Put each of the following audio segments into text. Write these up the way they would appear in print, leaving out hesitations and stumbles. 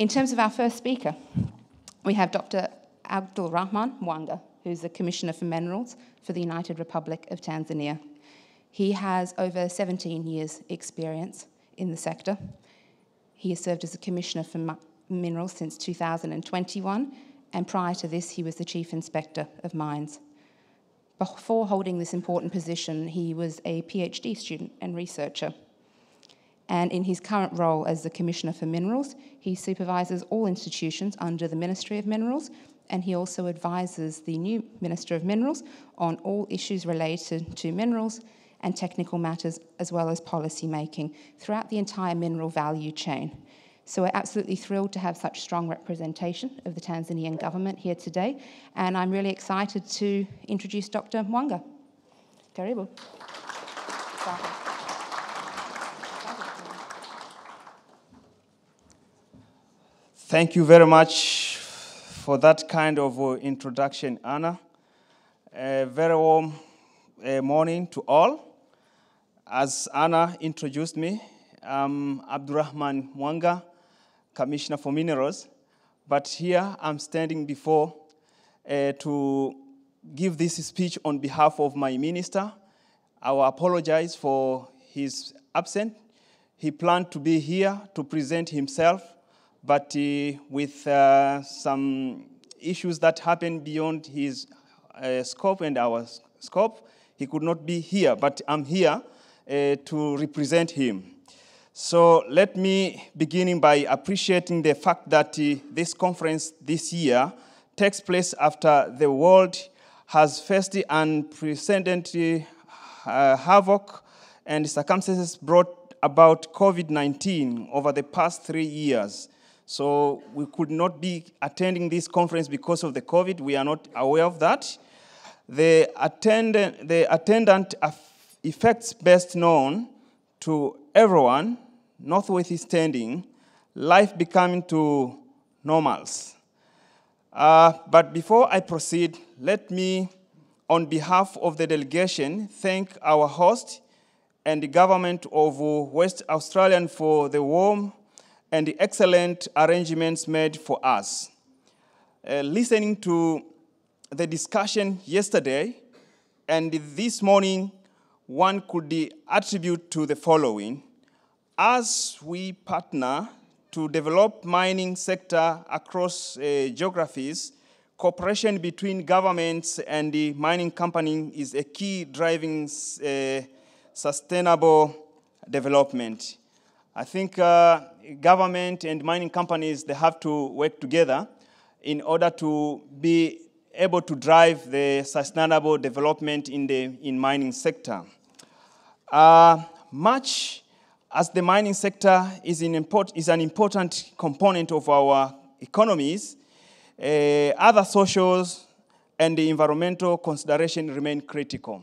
In terms of our first speaker, we have Dr. Abdulrahman Mwanga, who's the Commissioner for Minerals for the United Republic of Tanzania. He has over 17 years' experience in the sector. He has served as a Commissioner for Minerals since 2021, and prior to this, he was the Chief Inspector of Mines. Before holding this important position, he was a PhD student and researcher. And in his current role as the Commissioner for Minerals, he supervises all institutions under the Ministry of Minerals, and he also advises the new Minister of Minerals on all issues related to minerals and technical matters, as well as policy making throughout the entire mineral value chain. So we're absolutely thrilled to have such strong representation of the Tanzanian government here today, and I'm really excited to introduce Dr. Mwanga. Karibu. Thank you very much for that kind of introduction, Anna. A very warm morning to all. As Anna introduced me, I'm Abdulrahman Mwanga, Commissioner for Minerals, but here I'm standing before to give this speech on behalf of my minister. I will apologize for his absence. He planned to be here to present himself, but with some issues that happened beyond his scope and our scope, he could not be here, but I'm here to represent him. So let me begin by appreciating the fact that this conference this year takes place after the world has faced unprecedented havoc and circumstances brought about COVID-19 over the past 3 years. So we could not be attending this conference because of the COVID. We are not aware of that. The attendant effects best known to everyone, notwithstanding, life becoming to normals. But before I proceed, let me, on behalf of the delegation, thank our host and the government of West Australia for the warm and the excellent arrangements made for us. Listening to the discussion yesterday and this morning, one could attribute to the following. As we partner to develop mining sector across geographies, cooperation between governments and the mining company is a key driving sustainable development. I think government and mining companies, they have to work together in order to be able to drive the sustainable development in mining sector. Much as the mining sector is an important component of our economies, other social and the environmental considerations remain critical.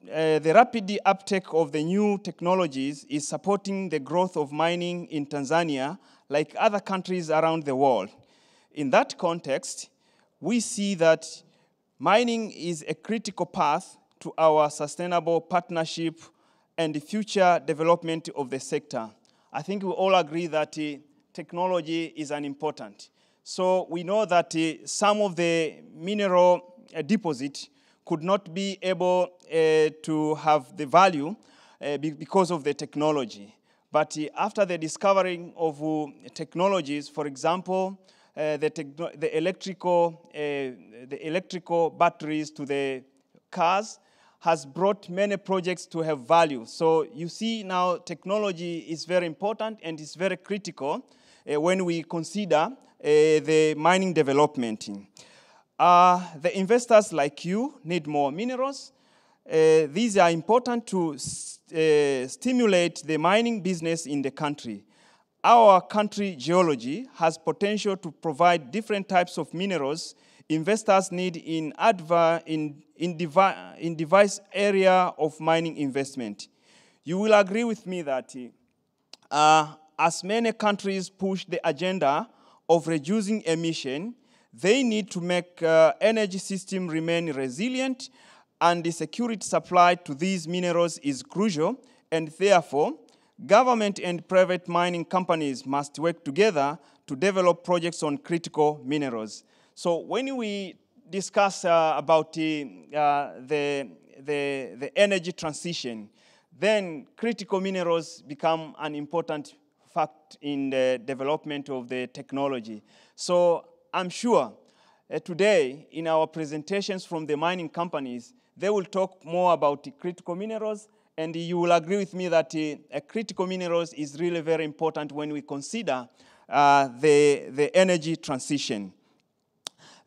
The rapid uptake of the new technologies is supporting the growth of mining in Tanzania like other countries around the world. In that context, we see that mining is a critical path to our sustainable partnership and the future development of the sector. I think we all agree that technology is an important. So we know that some of the mineral deposits could not be able to have the value because of the technology. But after the discovering of technologies, for example, the electrical batteries to the cars has brought many projects to have value. So you see now technology is very important and is very critical when we consider the mining development. The investors like you need more minerals. These are important to stimulate the mining business in the country. Our country geology has potential to provide different types of minerals investors need in device area of mining investment. You will agree with me that as many countries push the agenda of reducing emission, they need to make energy system remain resilient, and the security supply to these minerals is crucial, and therefore, Government and private mining companies must work together to develop projects on critical minerals. So when we discuss about the energy transition, then critical minerals become an important fact in the development of the technology. So I'm sure today in our presentations from the mining companies, they will talk more about the critical minerals, and you will agree with me that critical minerals is really very important when we consider the energy transition.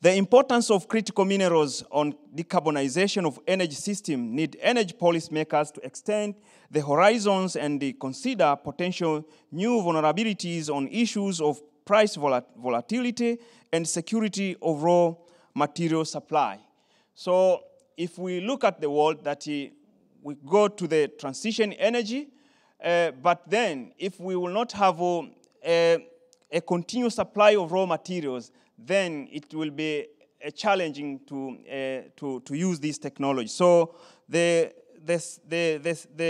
The importance of critical minerals on decarbonization of energy system need energy policymakers to extend the horizons and consider potential new vulnerabilities on issues of price volatility and security of raw material supply. So if we look at the world that we go to the transition energy, but then if we will not have a continuous supply of raw materials, then it will be challenging to use this technology. So the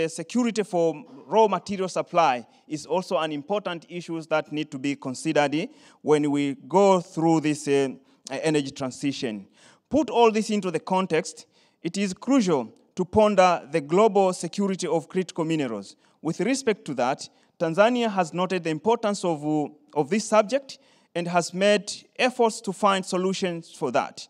security for raw material supply is also an important issue that need to be considered when we go through this energy transition. Put all this into the context, it is crucial to ponder the global security of critical minerals. With respect to that, Tanzania has noted the importance of this subject and has made efforts to find solutions for that.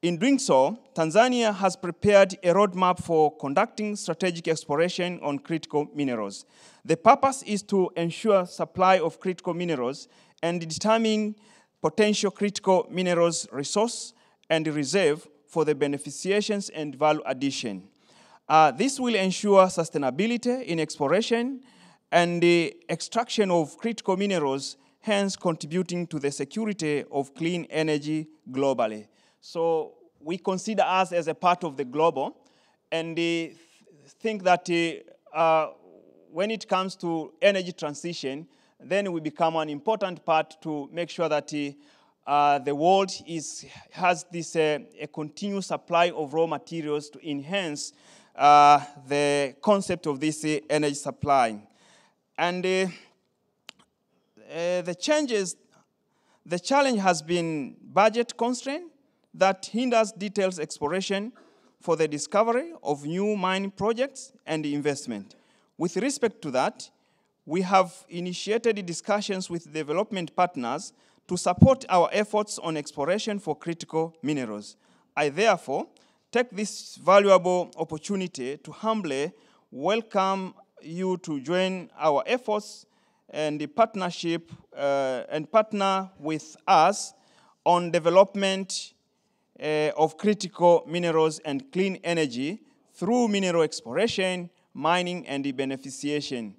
In doing so, Tanzania has prepared a roadmap for conducting strategic exploration on critical minerals. The purpose is to ensure supply of critical minerals and determine potential critical minerals resource and reserve for the beneficiations and value addition. This will ensure sustainability in exploration and the extraction of critical minerals, hence contributing to the security of clean energy globally. So we consider us as a part of the global, and think that when it comes to energy transition, then we become an important part to make sure that the world has this a continuous supply of raw materials to enhance the concept of this energy supply. And the challenge has been budget constraint that hinders detailed exploration for the discovery of new mining projects and investment. With respect to that, we have initiated discussions with development partners to support our efforts on exploration for critical minerals. I therefore take this valuable opportunity to humbly welcome you to join our efforts and the partnership and partner with us on development of critical minerals and clean energy through mineral exploration, mining, and beneficiation.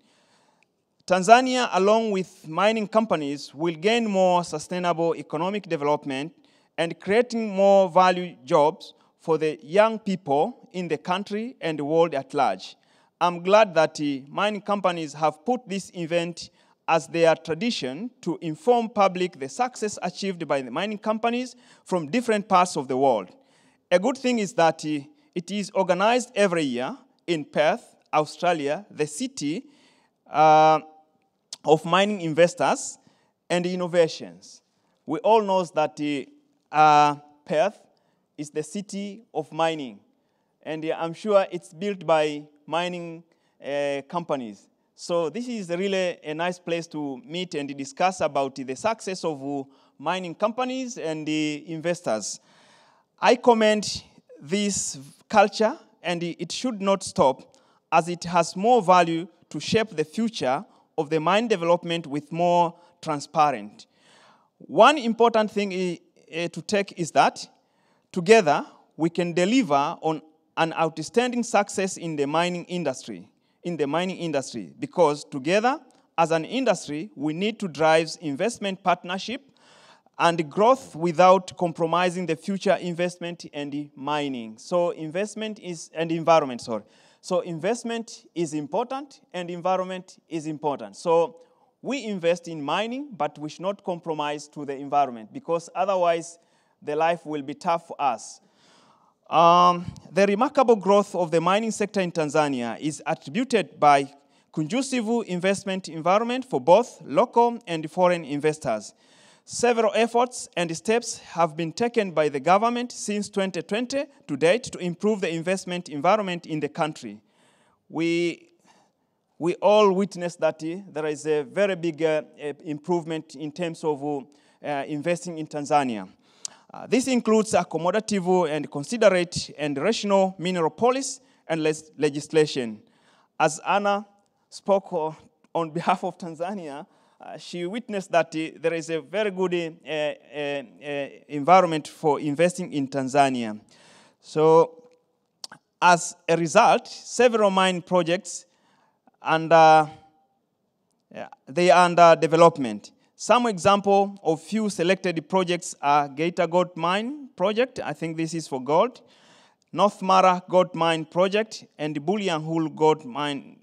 Tanzania, along with mining companies, will gain more sustainable economic development and creating more value jobs for the young people in the country and the world at large. I'm glad that mining companies have put this event as their tradition to inform public the success achieved by the mining companies from different parts of the world. A good thing is that it is organized every year in Perth, Australia, the city of mining investors and innovations. We all know that Perth is the city of mining, and I'm sure it's built by mining companies. So this is really a nice place to meet and discuss about the success of mining companies and the investors. I commend this culture, and it should not stop, as it has more value to shape the future of the mine development with more transparent. One important thing to take is that together we can deliver on an outstanding success in the mining industry. Because together, as an industry, we need to drive investment partnership and growth without compromising the future investment and mining. So investment is, and environment, sorry. So investment is important and environment is important. So we invest in mining, but we should not compromise to the environment, because otherwise the life will be tough for us. The remarkable growth of the mining sector in Tanzania is attributed by conducive investment environment for both local and foreign investors. Several efforts and steps have been taken by the government since 2020 to date to improve the investment environment in the country. We all witness that there is a very big improvement in terms of investing in Tanzania. This includes accommodative and considerate and rational mineral policy and legislation. As Anna spoke on behalf of Tanzania, she witnessed that there is a very good environment for investing in Tanzania. So, as a result, several mine projects they are under development. Some example of few selected projects are Geita Gold Mine Project, I think this is for gold, North Mara Gold Mine Project, and Bulyanhulu Gold Mine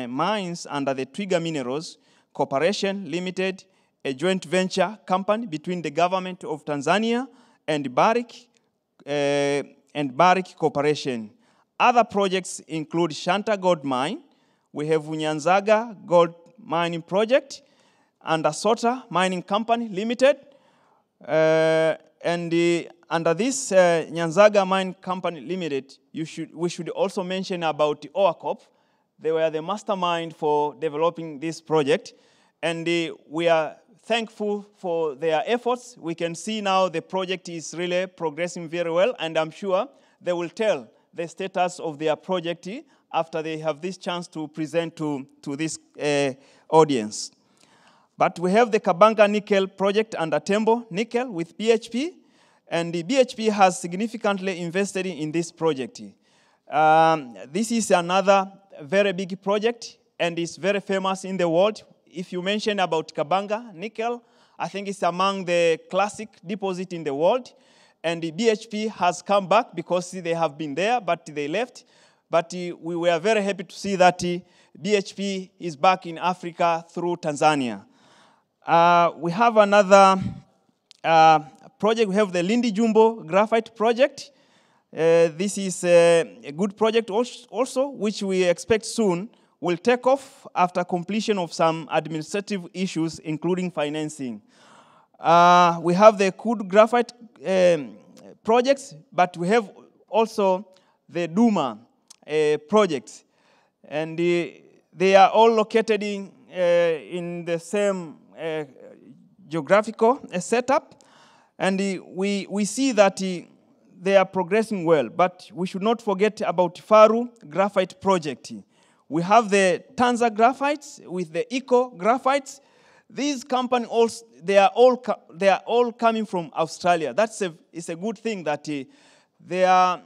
mines under the Twiga Minerals Corporation Limited, a joint venture company between the government of Tanzania and Barrick Corporation. Other projects include Shanta Gold Mine, we have Nyanzaga Gold Mining Project, and Asota Mining Company Limited, and under this Nyanzaga Mine Company Limited, we should also mention about OACOP. They were the mastermind for developing this project, and we are thankful for their efforts. We can see now the project is really progressing very well, and I'm sure they will tell the status of their project after they have this chance to present to this audience. But we have the Kabanga Nickel project under Tembo Nickel with BHP, and the BHP has significantly invested in this project. This is another very big project, and it's very famous in the world. If you mention about Kabanga Nickel, I think it's among the classic deposits in the world. And the BHP has come back because they have been there, but they left. But we were very happy to see that BHP is back in Africa through Tanzania. We have another project. We have the Lindi Jumbo Graphite Project. This is a good project also, which we expect soon will take off after completion of some administrative issues, including financing. We have the Kud Graphite projects, but we have also the Duma projects. And they are all located in the same geographical setup. And we see that they are progressing well. But we should not forget about Faru Graphite Project. We have the Tanza Graphites with the Eco Graphites. These companies also, they are all coming from Australia. It's a good thing that they are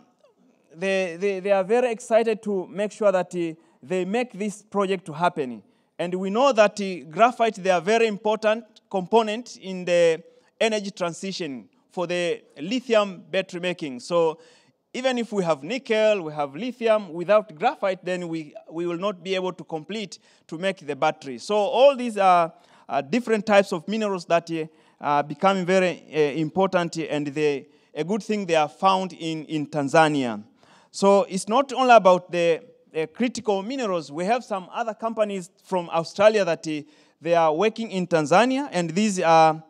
very excited to make sure that they make this project to happen. And we know that graphite, they are very important component in the energy transition for the lithium battery making. So even if we have nickel, we have lithium, without graphite, then we will not be able to complete to make the battery. So all these are different types of minerals that are becoming very important, and a good thing they are found in Tanzania. So it's not only about the critical minerals. We have some other companies from Australia that they are working in Tanzania, and these are,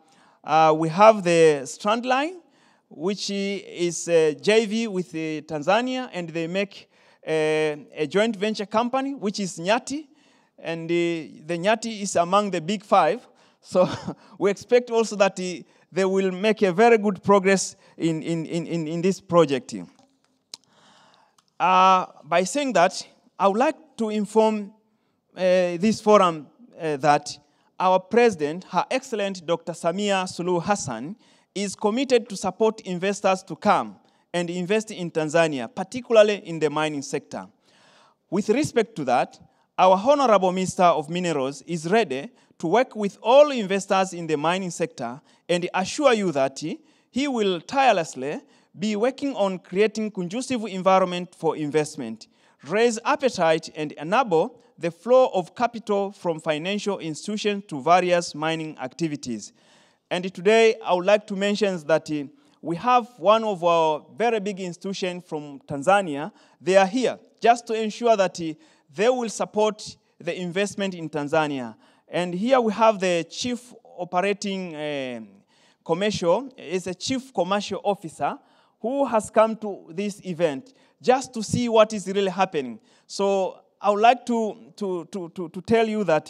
we have the Strandline, which is a JV with Tanzania, and they make a joint venture company, which is Nyati, and the Nyati is among the big five. So we expect also that they will make a very good progress in this project. By saying that, I would like to inform this forum that our president, Her Excellency Dr. Samia Suluhu Hassan, is committed to support investors to come and invest in Tanzania, particularly in the mining sector. With respect to that, our Honorable Minister of Minerals is ready to work with all investors in the mining sector and assure you that he will tirelessly be working on creating conducive environment for investment, raise appetite, and enable the flow of capital from financial institutions to various mining activities. And today, I would like to mention that we have one of our very big institutions from Tanzania. They are here just to ensure that they will support the investment in Tanzania. And here we have the chief operating commercial, is a chief commercial officer who has come to this event just to see what is really happening. So I would like to tell you that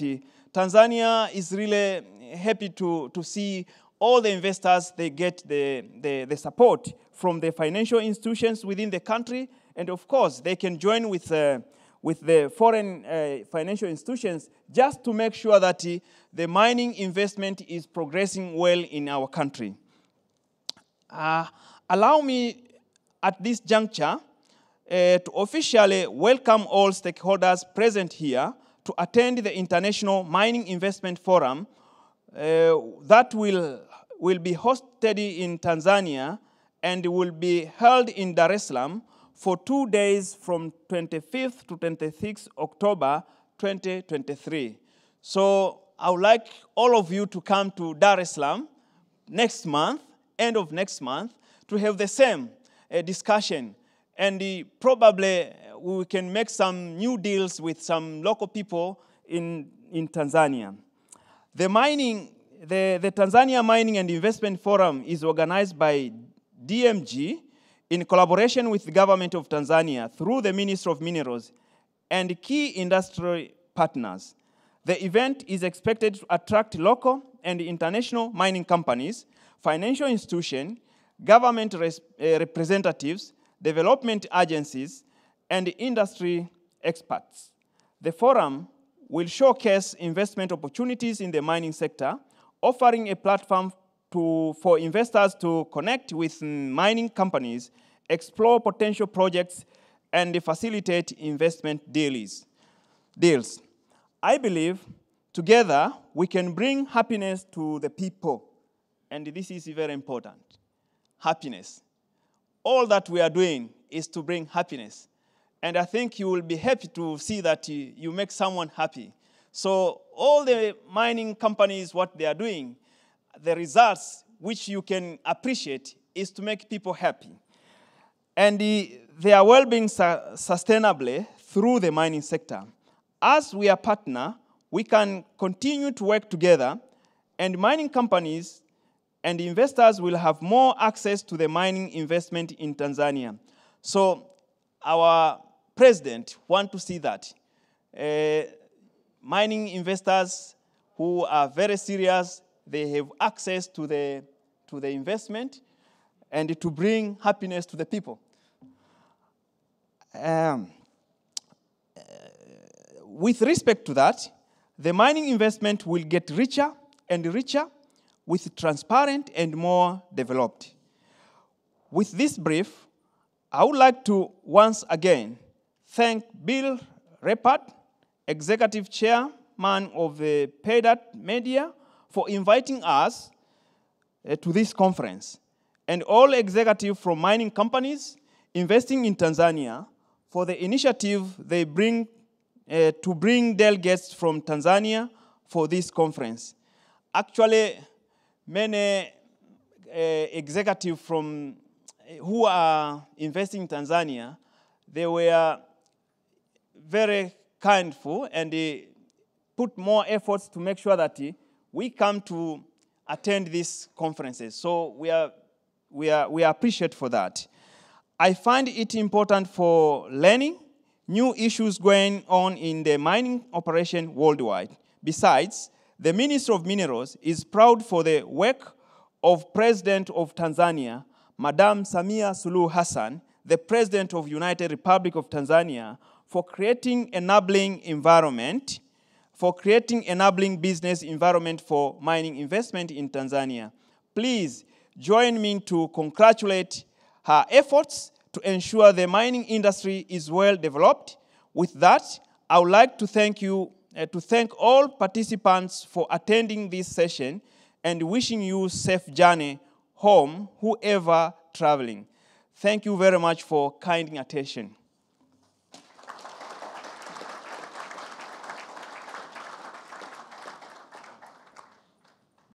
Tanzania is really happy to see all the investors, they get the support from the financial institutions within the country, and of course, they can join with the foreign financial institutions just to make sure that the mining investment is progressing well in our country. Allow me at this juncture to officially welcome all stakeholders present here to attend the International Mining Investment Forum that will be hosted in Tanzania and will be held in Dar es Salaam for 2 days from 25th to 26th October 2023. So I would like all of you to come to Dar es Salaam next month, end of next month, to have the same discussion. And probably we can make some new deals with some local people in Tanzania. The Tanzania Mining and Investment Forum is organized by DMG in collaboration with the government of Tanzania through the Ministry of Minerals and key industry partners. The event is expected to attract local and international mining companies, financial institutions, government representatives, development agencies, and industry experts. The forum will showcase investment opportunities in the mining sector, offering a platform for investors to connect with mining companies, explore potential projects, and facilitate investment deals. I believe together we can bring happiness to the people, and this is very important. Happiness. All that we are doing is to bring happiness. And I think you will be happy to see that you make someone happy. So all the mining companies, what they are doing, the results which you can appreciate is to make people happy. And they are well-being sustainably through the mining sector. As we are partner, we can continue to work together, and mining companies and investors will have more access to the mining investment in Tanzania. So our president wants to see that. Mining investors who are very serious, they have access to the investment and to bring happiness to the people. With respect to that, the mining investment will get richer and richer, with transparent and more developed. With this brief, I would like to once again thank Bill Repard, Executive Chairman of the PayDat Media, for inviting us to this conference, and all executives from mining companies investing in Tanzania for the initiative they bring to bring delegates from Tanzania for this conference. Actually, many executives from who are investing in Tanzania, they were very kindful, and they put more efforts to make sure that we come to attend these conferences. So we appreciate for that. I find it important for learning new issues going on in the mining operation worldwide. Besides, the Ministry of Minerals is proud for the work of President of Tanzania, Madam Samia Suluhu Hassan, the President of United Republic of Tanzania, for creating enabling environment, for creating enabling business environment for mining investment in Tanzania. Please join me to congratulate her efforts to ensure the mining industry is well developed. With that, I would like to thank all participants for attending this session and wishing you safe journey home, whoever traveling. Thank you very much for kind attention.